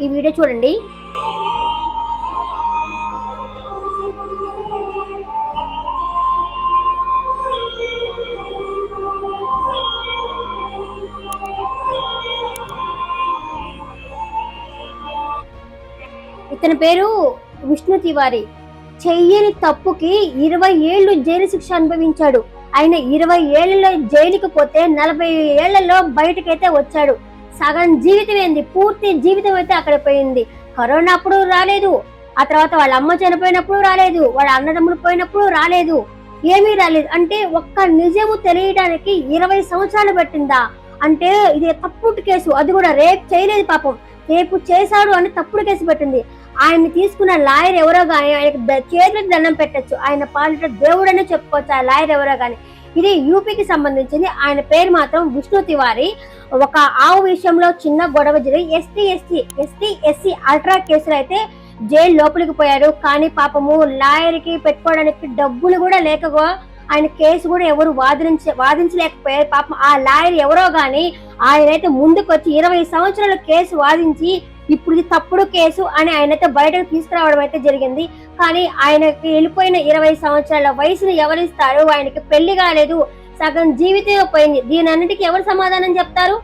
ఈ వీడియో చూడండి. ఇతని పేరు విష్ణు తివారీ. చెయ్యని తప్పుకి 20 ఏళ్ళు జైలు శిక్ష అనుభవించాడు. ఆయన 20 ఏళ్లలో జైలుకి పోతే 40 ఏళ్లలో బయటకైతే వచ్చాడు. సగం జీవితం ఏంది, పూర్తి జీవితం అయితే అక్కడ పోయింది. కరోనా అప్పుడు రాలేదు, ఆ తర్వాత వాళ్ళ అమ్మ చనిపోయినప్పుడు రాలేదు, వాళ్ళ అన్నదమ్ములు పోయినప్పుడు రాలేదు, ఏమీ రాలేదు. అంటే ఒక్క నిజము తెలియడానికి 20 సంవత్సరాలు పట్టిందా? అంటే ఇది తప్పుడు కేసు, అది కూడా రేప్ చేయలేదు పాపం, రేపు చేశాడు అని తప్పుడు కేసు పెట్టింది. ఆయన్ని తీసుకున్న లాయర్ ఎవరో గానీ ఆయనకు చేతులకు దండం పెట్టచ్చు, ఆయన పాలిట దేవుడనే చెప్పుకోవచ్చు ఆ లాయర్ ఎవరో గానీ. ఇది యూపీకి సంబంధించింది. ఆయన పేరు మాత్రం విష్ణు తివారీ. ఒక ఆవు విషయంలో చిన్న గొడవ జరిగి ఎస్టీ ఎస్సీ అల్ట్రా కేసులు అయితే జైలు లోపలికి పోయారు. కానీ పాపము లాయర్ కి పెట్టుకోవడానికి డబ్బులు కూడా లేకగా ఆయన కేసు కూడా ఎవరు వాదించలేకపోయారు. పాపం ఆ లాయర్ ఎవరో గాని ఆయనైతే ముందుకొచ్చి 20 సంవత్సరాల కేసు వాదించి ఇప్పుడు ఇది తప్పుడు కేసు అని ఆయనైతే బయటకు తీసుకురావడం అయితే జరిగింది. కానీ ఆయనకి వెళ్ళిపోయిన 20 సంవత్సరాల వయసును ఎవరిస్తారు? ఆయనకి పెళ్లి కాలేదు, సగం జీవితం పోయింది. దీని అన్నిటికీ ఎవరు సమాధానం చెప్తారు?